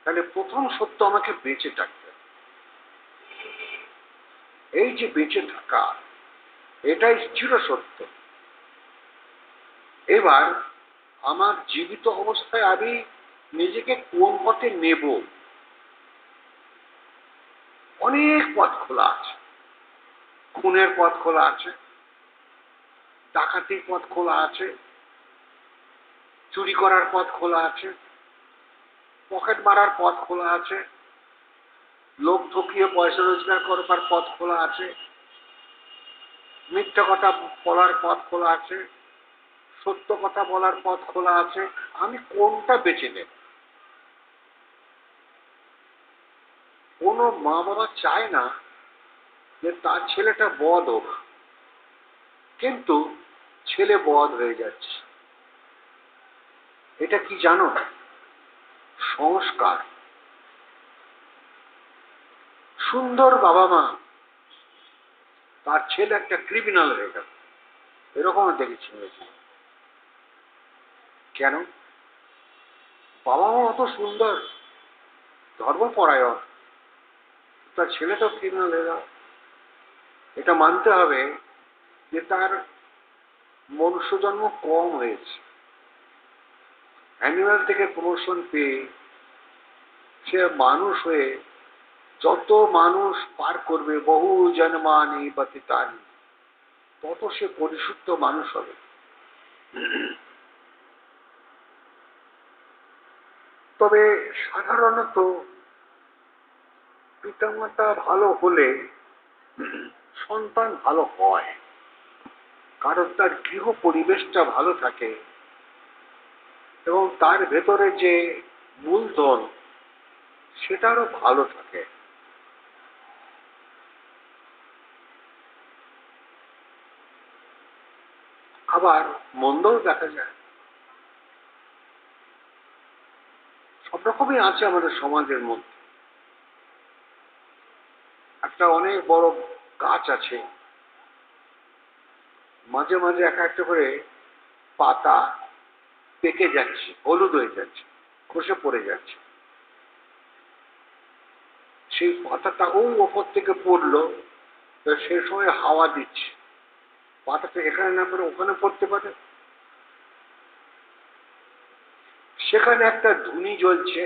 তাহলে প্রথম সত্য আমাকে বেঁচে থাকতে। এই যে বেঁচে থাকা, এটাই চির সত্য। এবার আমার জীবিত অবস্থায় আমি নিজেকে কোন পথে নেব? অনেক পথ খোলা আছে। খুনের পথ খোলা আছে, ডাকাতির পথ খোলা আছে, চুরি করার পথ খোলা আছে, পকেট মারার পথ খোলা আছে, লোক ঠকিয়ে পয়সা রোজগার করবার পথ খোলা আছে, মিথ্যা কথা বলার পথ খোলা আছে, সত্য কথা বলার পথ খোলা আছে। আমি কোনটা বেছে নেব? কোনো মা বাবা চায় না যে তার ছেলেটা বদ হোক, কিন্তু ছেলে বদ হয়ে যাচ্ছে। এটা কি জানো? সংস্কার। সুন্দর বাবা মা, তার ছেলে একটা ক্রিমিনাল হয়ে গেল, এরকম দেখেছি। কেন? বাবা মা অত সুন্দর, ধর্মপরায়ণ, তার ছেলে তো ক্রিমিনাল হয়ে গেল। এটা মানতে হবে যে তার মনুষ্য জন্ম কম হয়েছে। অ্যানিমাল থেকে প্রমোশন পেয়ে সে মানুষ হয়ে যত মানুষ পার করবে, বহু জন্মানি পতিতানি, তত সে পরিশুদ্ধ মানুষ হবে। তবে সাধারণত পিতামাতা ভালো হলে সন্তান ভালো হয়, কারণ তার গৃহ পরিবেশটা ভালো থাকে এবং তার ভেতরে যে মূলধন সেটারও ভালো থাকে। আবার মন্দও দেখা যায়। সব রকমই আছে আমাদের সমাজের মধ্যে। একটা অনেক বড় গাছ আছে, মাঝে মাঝে এক একটা করে পাতা পেকে যাচ্ছে, হলুদ হয়ে যাচ্ছে, খসে পড়ে যাচ্ছে। সেই পাতাটা ওই ওপর থেকে পড়লো, সেই সময় হাওয়া দিচ্ছে, পাতাটা এখানে না পড়ে ওখানে পড়তে পারে। সেখানে একটা ধুনি জ্বলছে,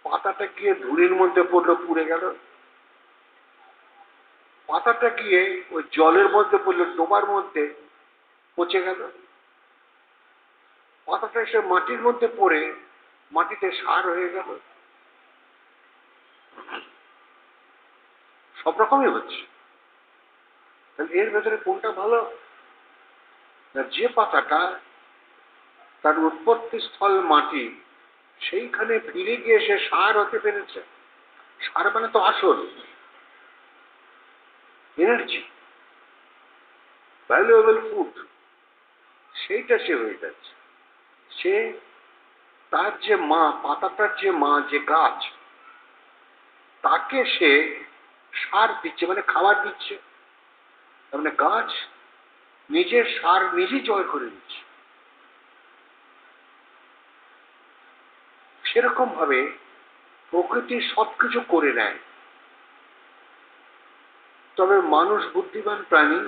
পাতাটা গিয়ে ধুনির মধ্যে পড়লো, পুড়ে গেল। পাতাটা গিয়ে ওই জলের মধ্যে পড়লো, ডোবার মধ্যে পচে গেল। পাতাটা এসে মাটির মধ্যে পড়ে মাটিতে সার হয়ে গেল। সব রকমই হচ্ছে। তাহলে এর ভেতরে কোনটা ভালো? যে পাতাটা তার উৎপত্তি স্থল মাটি, সেইখানে ফিরে গিয়ে সে সার হতে পেরেছে। সার মানে তো আসল এনার্জি, ভ্যালুয়েবল ফুড, সেইটা সে হয়ে যাচ্ছে। সে তার যে মা, পাতাটার যে মা, যে গাছ, তাকে সে সার দিচ্ছে, মানে খাবার দিচ্ছে। তার মানে গাছ নিজের সার নিজেই জয় করে দিচ্ছে। সেরকম ভাবে প্রকৃতি সবকিছু করে নেয়। তবে মানুষ বুদ্ধিমান প্রাণী।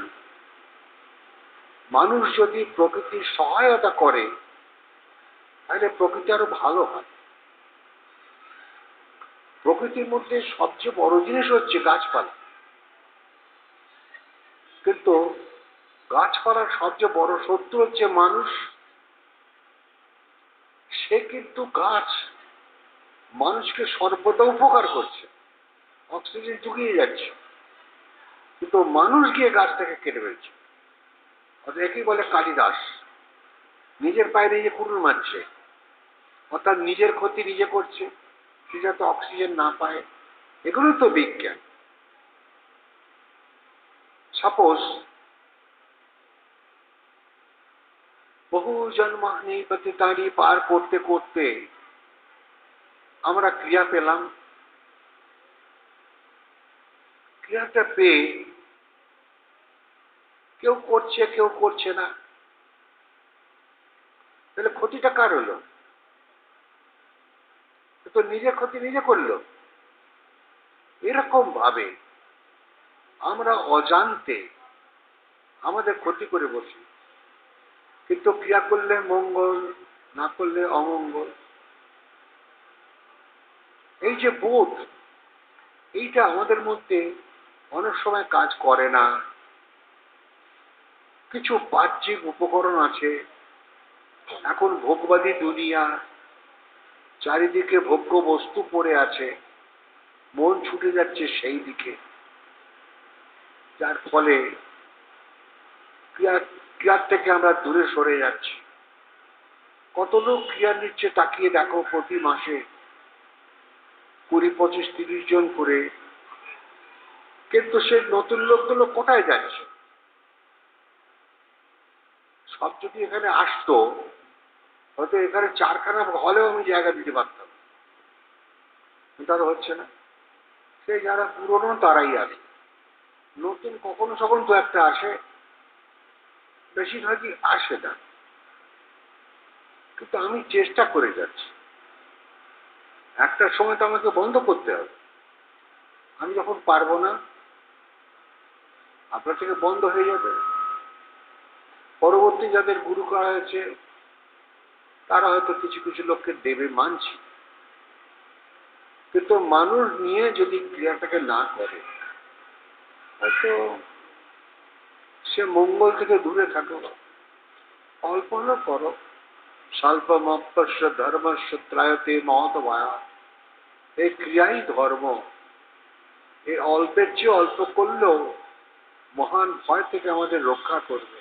মানুষ যদি প্রকৃতির সহায়তা করে তাহলে প্রকৃতি আরো ভালো হয়। প্রকৃতির মধ্যে সবচেয়ে বড় জিনিস হচ্ছে গাছপালা, কিন্তু গাছপালার সবচেয়ে বড় শত্রু হচ্ছে মানুষ। সে কিন্তু গাছ মানুষকে সর্বদা উপকার করছে, অক্সিজেন জুগিয়ে যাচ্ছে, কিন্তু মানুষ গিয়ে গাছটাকে কেটে ফেলছে। অর্থাৎ একেই বলে কালিদাস, নিজের পায়ে নিজে কুড়ুল মারছে, অর্থাৎ নিজের ক্ষতি নিজে করছে, সে যাতে অক্সিজেন না পায়। এগুলোই তো বিজ্ঞান। সাপোজ বহু জন্মানি পতিতানি পার করতে করতে আমরা ক্রিয়া পেলাম। ক্রিয়াটা পেয়ে কেউ করছে কেউ করছে না, তাহলে ক্ষতিটা কার হলো? তো নিজের ক্ষতি নিজে করলো। এরকম ভাবে আমরা অজান্তে আমাদের ক্ষতি করে বসি, কিন্তু ক্রিয়া করলে মঙ্গল, না করলে অমঙ্গল। এই যে বোধ, এইটা আমাদের মধ্যে অনেক সময় কাজ করে না। কিছু বাহ্যিক উপকরণ আছে, এখন ভোগবাদী দুনিয়া, চারিদিকে ভোগ্য বস্তু পড়ে আছে, মন ছুটে যাচ্ছে সেই দিকে, যার ফলে ক্রিয়ার থেকে আমরা দূরে সরে যাচ্ছি। কত লোক ক্রিয়া নিচ্ছে তাকিয়ে দেখো, প্রতি মাসে 20, 25, 30 জন করে, কিন্তু সে নতুন লোকগুলো কোথায় যাচ্ছে? সব যদি এখানে আসতো, হয়তো এখানে 4খানা হলেও আমি জায়গা দিতে পারতাম, কিন্তু আর হচ্ছে না। সেই যারা পুরনো তারাই আসে, নতুন কখনো কখনো তো একটা আসে, বেশিরভাগই আসে না। কিন্তু আমি চেষ্টা করে যাচ্ছি, একটা সময় তো আমাকে বন্ধ করতে হবে। আমি যখন পারবো না, আপনার থেকে বন্ধ হয়ে যাবে। পরবর্তী যাদের গুরু করা হয়েছে তারা হয়তো কিছু কিছু লোককে দেবে, মানছি, কিন্তু মানুষ নিয়ে যদি ক্রিয়াটাকে না করে, হয়তো সে মঙ্গল থেকে দূরে থাকো, অল্প হলেও করো। স্বল্পমপ্যস্য ধর্মস্য ত্রায়তে মহৎ ভয়া। এই ক্রিয়াই ধর্ম। এই অল্পের চেয়ে অল্প করলেও মহান ভয় থেকে আমাদের রক্ষা করবে।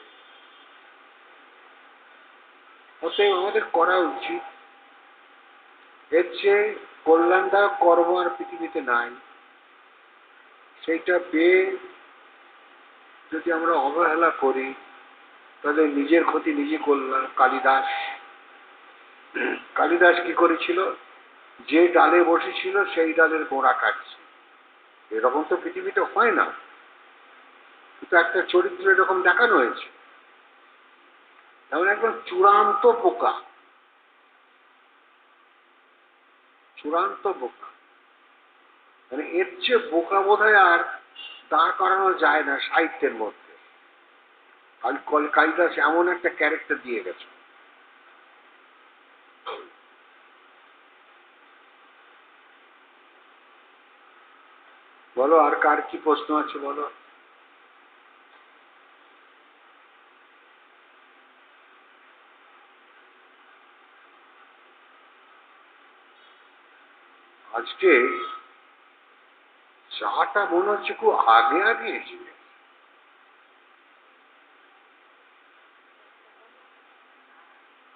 অতএব আমাদের করা উচিত, এর চেয়ে কল্যাণদায়ক কর্ম আর পৃথিবীতে নাই। সেইটা পেয়ে যদি আমরা অবহেলা করি তাহলে নিজের ক্ষতি নিজে করলাম। কালিদাস কি করেছিল? যে ডালে বসেছিল সেই ডালের গোড়া কাটছে। এরকম তো পৃথিবীতে হয় না, কিন্তু একটা চরিত্র এরকম দেখানো হয়েছে। এমন একদম চূড়ান্ত বোকা, চূড়ান্ত বোকা। মানে এর চেয়ে বোকা বোধহয় আর দাঁড় করানো যায় না সাহিত্যের মধ্যে। কালিদাস এমন একটা ক্যারেক্টার দিয়ে গেছে। বলো, আর কার কি প্রশ্ন আছে বলো। আজকে চাটা মনে হচ্ছে খুব আগে আগে এসেছে।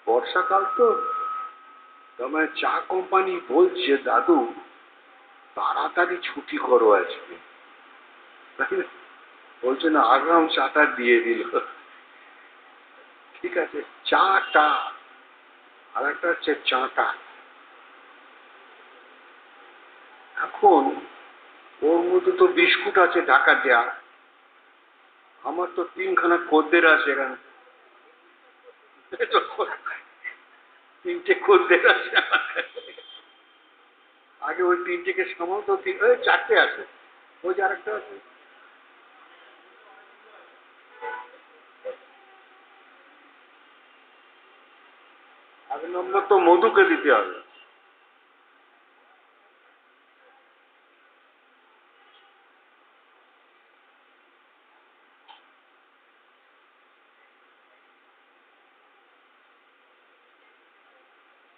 বর্ষাকাল তো, তোমার চা কোম্পানি বলছে দাদু তাড়াতাড়ি ছুটি করো আজকে। বলছে না, আগাম চাটা দিয়ে দিল। ঠিক আছে, চাটা, আর একটা হচ্ছে চাটা। এখন ওর মধ্যে তো বিস্কুট আছে ঢাকা দেয়া, আমার তো 3খানা খদ্দের আছে এখানে। 3টে খদ্দের আছে আমার কাছে। আগে ওই 3টেকে সামাল তো 4টে আছে, ওই যে আরেকটা আছে। এক নম্বর তো মধুকে দিতে হবে।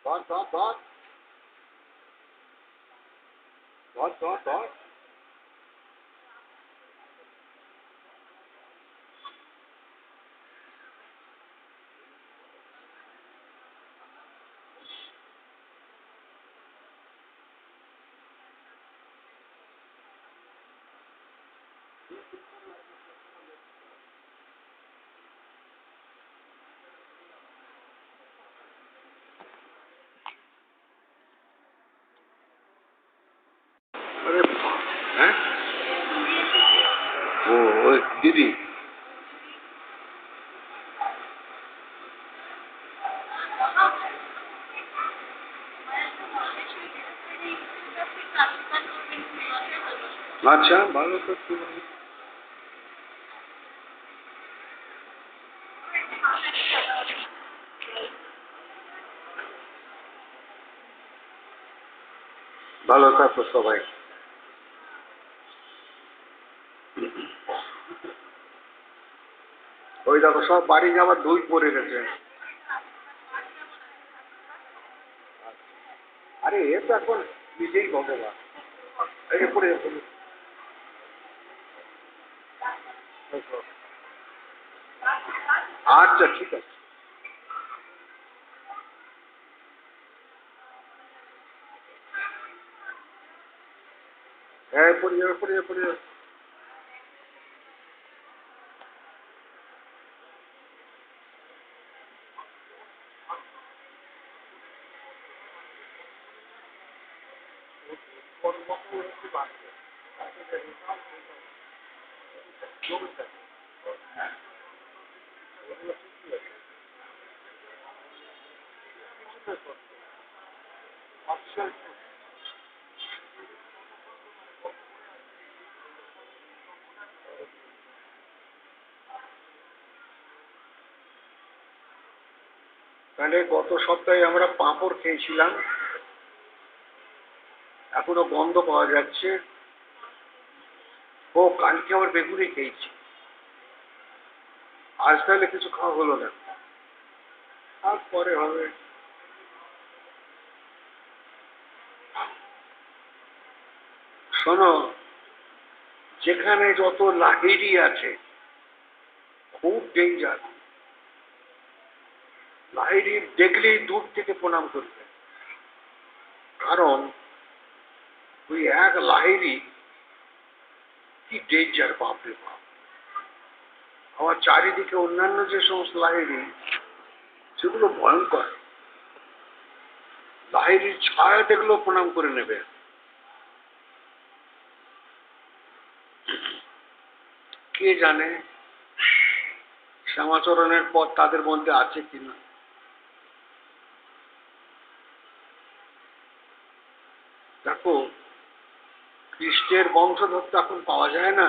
ধর ধর ধর ধর ধর ধর। আরে হ্যাঁ, ও ওই দিদি। আচ্ছা ভালো তো। ভালো থাকো সবাই। ওই দেখো সব বাড়ি যাবার ধুই পড়ে গেছে। আরে এ তো এখন নিজেই ভগবান। এই পড়ে পড়ে। আচ্ছা ঠিক আছে। হ্যাঁ পড়ে যাবে পড়ে যাবে পড়ে যাবে। তাহলে গত সপ্তাহে আমরা পাঁপড় খেয়েছিলাম, এখনো গন্ধ পাওয়া যাচ্ছে। ও কালকে আবার বেগুনি খেয়েছি। আজ তাহলে কিছু খাওয়া হলো না, আর পরে হবে। শোনো, যেখানে যত লাহিড়ি আছে খুব ডেঞ্জার। লাহিড়ি দেখলেই দূর থেকে প্রণাম করবে, কারণ ওই এক লাহিড়ি কি ডেঞ্জার, বাপরে বাপ। আমার চারিদিকে অন্যান্য যে সমস্ত লাহিড়ি সেগুলো ভয়ঙ্কর। লাহিড়ির ছায়া দেখলেও প্রণাম করে নেবে। কে জানে শ্যামাচরণের পথ তাদের মধ্যে আছে কিনা। দেখো, খ্রিস্টের বংশধর তো এখন পাওয়া যায় না,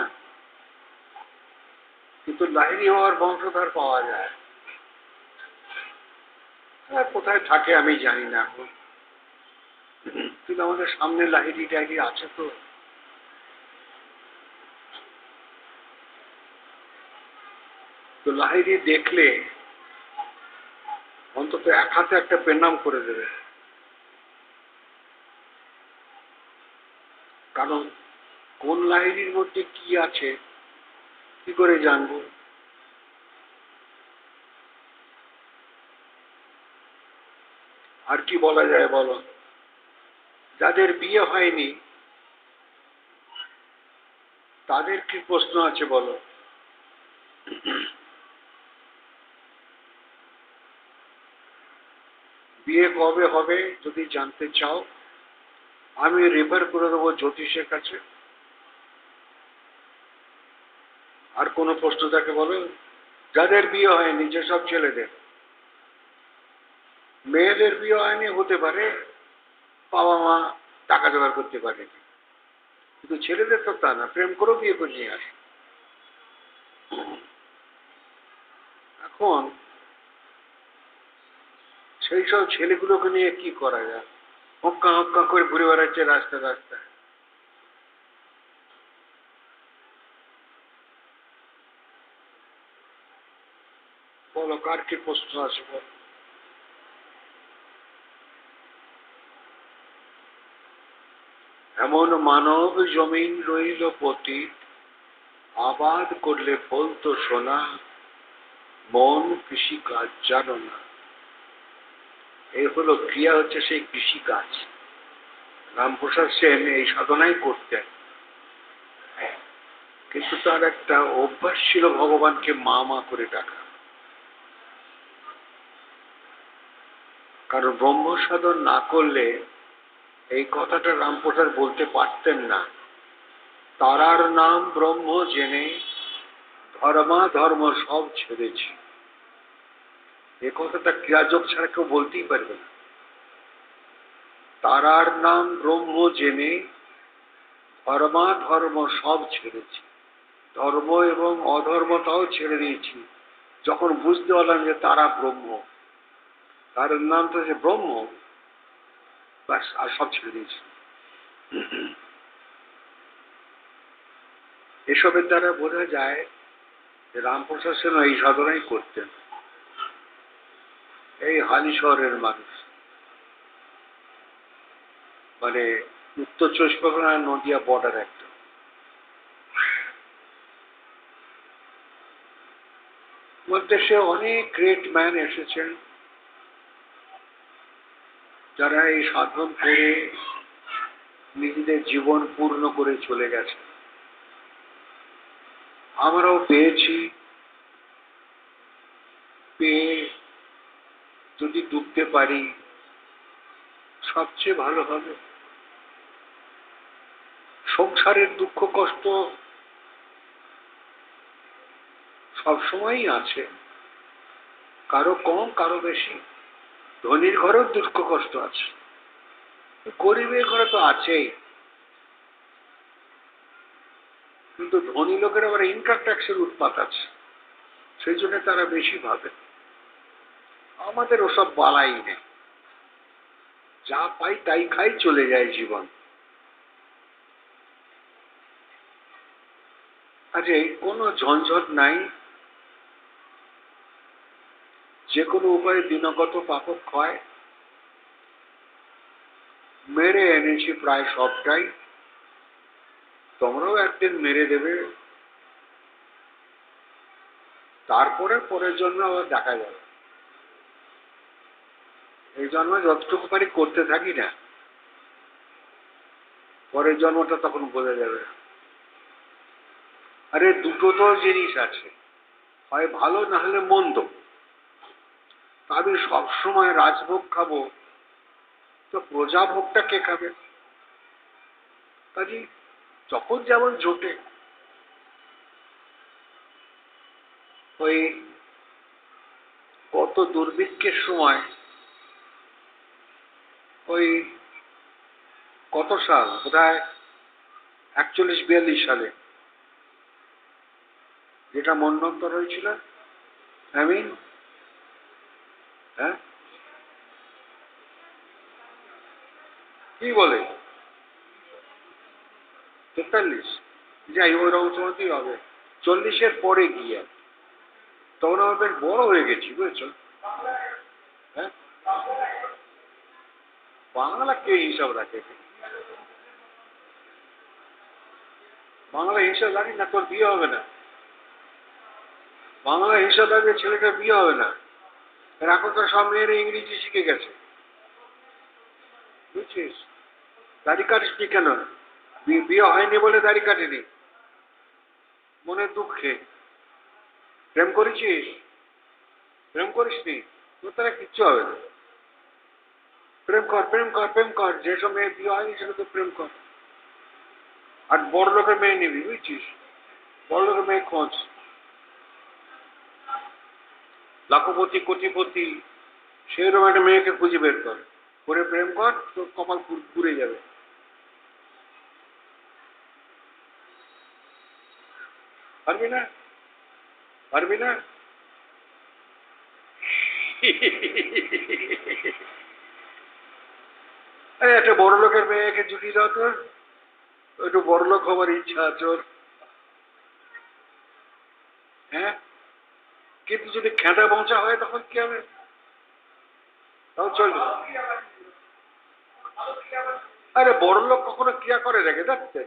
কিন্তু লাহিড়ি হওয়ার বংশধর পাওয়া যায়। কোথায় থাকে আমি জানি না এখন, কিন্তু আমাদের সামনে লাহিড়ি টাহিড়ি আছে তো। তো লাহিড়ি দেখলে অন্তত এক হাতে একটা প্রণাম করে দেবে, কারণ কোন লাহিড়ির মধ্যে কি আছে কি করে জানবো। আর কি বলা যায় বলো? যাদের বিয়ে হয়নি তাদের কি প্রশ্ন আছে বলো? বিয়ে কবে হবে যদি জানতে চাও, আমি রেফার করে দেবো জ্যোতিষের কাছে। আর কোনো প্রশ্ন থাকে বলো? যাদের বিয়ে হয়নি, যেসব ছেলেদের, মেয়েদের বিয়ে হয়নি হতে পারে বাবা মা টাকা জোগাড় করতে পারেনি, কিন্তু ছেলেদের তো তা না, প্রেম করেও বিয়ে করে নিয়ে আসে। এখন সেই সব ছেলেগুলোকে নিয়ে কি করা যায়? হক্কা হক্কা করে ঘুরে বেড়াচ্ছে রাস্তা রাস্তায়। বলো, কার কি প্রশ্ন আছে বলো? এমন মানব জমিন রইল পতিত, আবাদ করলে ফলতো সোনা, মন কৃষি কাজ জানো না। এই হলো ক্রিয়া, হচ্ছে সেই কৃষি কাজ। রামপ্রসাদ সেন এই সাধনাই করতেন, কিন্তু তার একটা অভ্যাস ছিল ভগবানকে মা মা করে ডাকা। কারণ ব্রহ্ম সাধন না করলে এই কথাটা রামপ্রসাদ বলতে পারতেন না। তারার নাম ব্রহ্ম জেনে ধর্ম সব ছেড়েছি। এ কথাটা ক্রিয়াযোগ ছাড়া কেউ বলতেই পারবে না। তারার নাম ব্রহ্ম জেনে ধর্ম সব ছেড়েছি, ধর্ম এবং অধর্মটাও ছেড়ে দিয়েছি। যখন বুঝতে পারলাম যে তারা ব্রহ্ম, তার নাম তো যে ব্রহ্ম, ব্যাস আর সব ছেড়ে দিয়েছি। এসবের দ্বারা বোঝা যায় যে রামপ্রসাদ সেন এই সাধনাই করতেন। এই হালি শহরের মানুষ, মানে উত্তর চব্বিশ পরগনা নদিয়া বর্ডার একটা। দেশে অনেক গ্রেট ম্যান এসেছেন, যারা এই সাধন করে নিজেদের জীবন পূর্ণ করে চলে গেছে। আমরাও পেয়েছি, পেয়ে যদি ডুবতে পারি সবচেয়ে ভালো হবে। সংসারের দুঃখ কষ্ট সবসময়ই আছে, কারো কম কারো বেশি। ধনীর ঘরেও দুঃখ কষ্ট আছে, গরিবের ঘরে তো আছেই। কিন্তু ধনী লোকের আবার ইনকাম ট্যাক্সের উৎপাত আছে, সেই জন্য তারা বেশি ভাবে। আমাদের ওসব বালাই নেই, যা পাই তাই খাই, চলে যায় জীবন। আজে কোনো ঝঞ্ঝট নাই, যে কোনো উপায়ে দিনগত পাপক্ষয় মেরে এনেছি প্রায় সবটাই। তোমরাও একদিন মেরে দেবে, তারপরে পরের জন্য আবার দেখা যাবে। এই জন্মে যতটুকু পারি করতে থাকি না, পরের জন্মটা তখন বোঝা যাবে। আরে দুটো তো জিনিস আছে, হয় ভালো না হলে মন্দ। আমি সবসময় রাজভোগ খাবো, তো প্রজাভোগটা কে খাবে? কাজে যখন যেমন জোটে। ওই কত দুর্ভিক্ষের সময়, ওই কত সাল, বোধহয় 41-42 সালে, যেটা মন্বন্তর হয়েছিল, আমিন, হ্যাঁ কি বলে 43, যাই ওইরকম সময়তেই হবে, 40-এর পরে গিয়ে। তখন আমার বেশ বড় হয়ে গেছি, বুঝেছো? হ্যাঁ, বাংলা কে হিসাব রাখে? বাংলা হিসাব রাখি না, তোর বিয়ে হবে না। বাংলা হিসাব রাখলে ছেলেটার বিয়ে হবে না। এখনকার সব মেয়েরা ইংরেজি শিখে গেছে, বুঝছিস? দাড়ি কাটিসনি কেন? বিয়ে হয়নি বলে দাড়ি কাটেনি, মনের দুঃখে। প্রেম করেছিস? প্রেম করিসনি? তোর তারা কিচ্ছু হবে না। প্রেম কর, প্রেম কর, প্রেম কর। যেসব মেয়ে বিয়ে হয়নি সেটা তো প্রেম কর। আর বড় লোকের মেয়ে নিবি, বুঝছিস? বড় লোকের মেয়ে খোঁজ, লাখপতি কোটিপতি, সেরকম একটা মেয়েকে খুঁজে বের কর, করে প্রেম কর, তোর কপাল পুড়ে যাবে। পারবি না? পারবি না? আরে একটা বড় লোকের মেয়েকে জুটি দাও তো, একটু বড় লোক হবার ইচ্ছা আছে ওর। হ্যাঁ, কিন্তু যদি খেঁদা পৌঁছা হয় তখন কি হবে? তখন চলবে। আরে বড় লোক কখনো ক্রিয়া করে রেখে যাচ্ছে,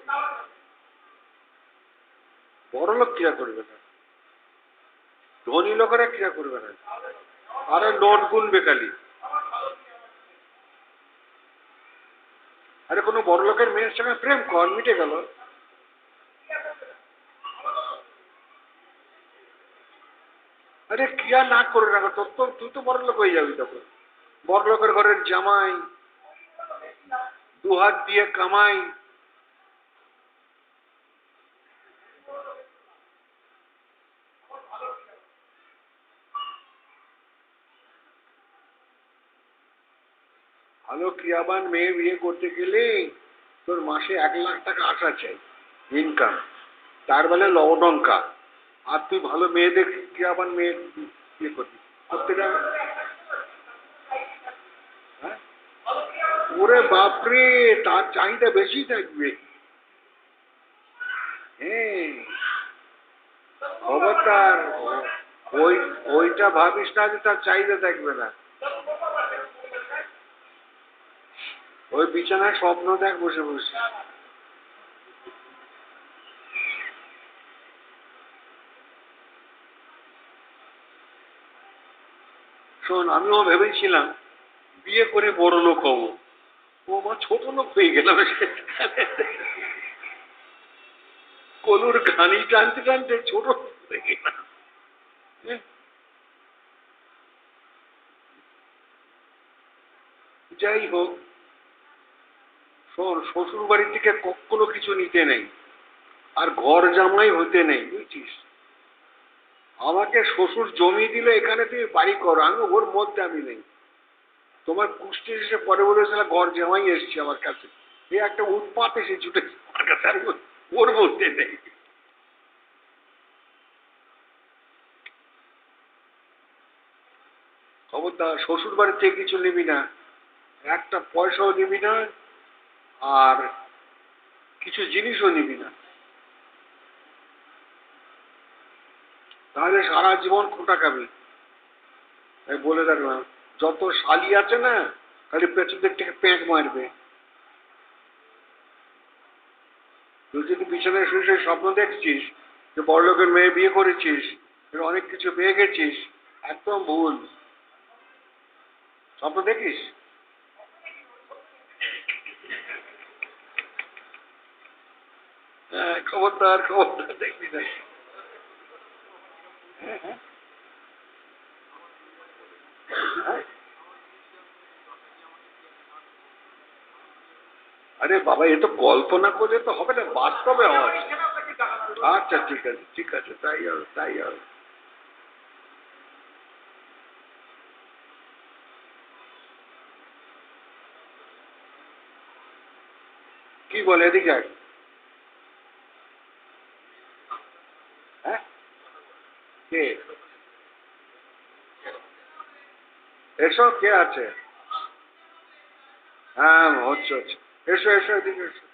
বড় লোক ক্রিয়া করবে না, ধনী লোকেরা ক্রিয়া করবে না। আরে নোট গুনবে খালি। আরে কোনো বড় লোকের মেয়ের সঙ্গে প্রেম কর, মিটে গেল। আরে ক্রিয়া না করে রাখো, তোর তো তুই তো বড় লোক হয়ে যাবি তখন। বড় লোকের ঘরের জামাই, দু হাত দিয়ে কামাই। ভালো ক্রিয়াবান মেয়ে বিয়ে করতে গেলে তোর মাসে 1 লাখ টাকা আসা চাই ইনকাম, তার বলে লবডঙ্কা। আর তুই ভালো মেয়েদের, ক্রিয়াবান মেয়ে বিয়ে করবি, করতে যাবে। হ্যাঁ, ওরে বাপরে, তার চাহিদা বেশি থাকবে। হ্যাঁ, খবরদার, ওই ওইটা ভাবিস না যে তার চাহিদা থাকবে না। ওই বিছানায় স্বপ্ন দেখ বসে বসে। শোন, আমিও ভেবেছিলাম বিয়ে করে বড় লোক হবো, ও মা ছোট লোক হয়ে গেলাম। কলুর ঘানি টানতে টানতে ছোট লোক হয়ে গেলাম। যাই হোক, শোন, শ্বশুর বাড়ি থেকে কখনো কিছু নিতে নেই, আর ঘর জামাই হতে নেই, বুঝছিস? আমাকে শ্বশুর জমি দিলে এখানে তুমি বাড়ি করো, আমি ওর মধ্যে আমি নেই। তোমার কুষ্টি এসে পরে বলেছিল ঘর জামাই এসছে আমার কাছে, এ একটা উৎপাত এসে ছুটেছে আমার কাছে, আমি ওর মধ্যে নেই। খবরদার, শ্বশুর বাড়ি থেকে কিছু নিবি না, একটা পয়সাও নিবি না, আর কিছু জিনিসও নিবি না, তাহলে সারা জীবন খোঁটা খাবি। তাই বলে রাখলাম, যত শালি আছে না, খালি পেছন দিক থেকে প্যাঁক মারবে। তুই যদি পিছনে শুয়ে শুয়ে স্বপ্ন দেখছিস যে বড়লোকের মেয়ে বিয়ে করেছিস, অনেক কিছু পেয়ে গেছিস, একদম ভুল। স্বপ্ন দেখিস? হ্যাঁ, খবরদার খবরদার দেখবি না। হ্যাঁ, হ্যাঁ, হ্যাঁ। আরে বাবা, এ তো কল্পনা করলে তো হবে না, বাস্তবে হয়। আচ্ছা, ঠিক আছে ঠিক আছে, তাই হবে তাই হবে। কি বলে, এদিকে আয়। হ্যাঁ, কে? এসো, কে আছে? হ্যাঁ, হচ্ছে হচ্ছে। এসো এসো, এদিকে এসো।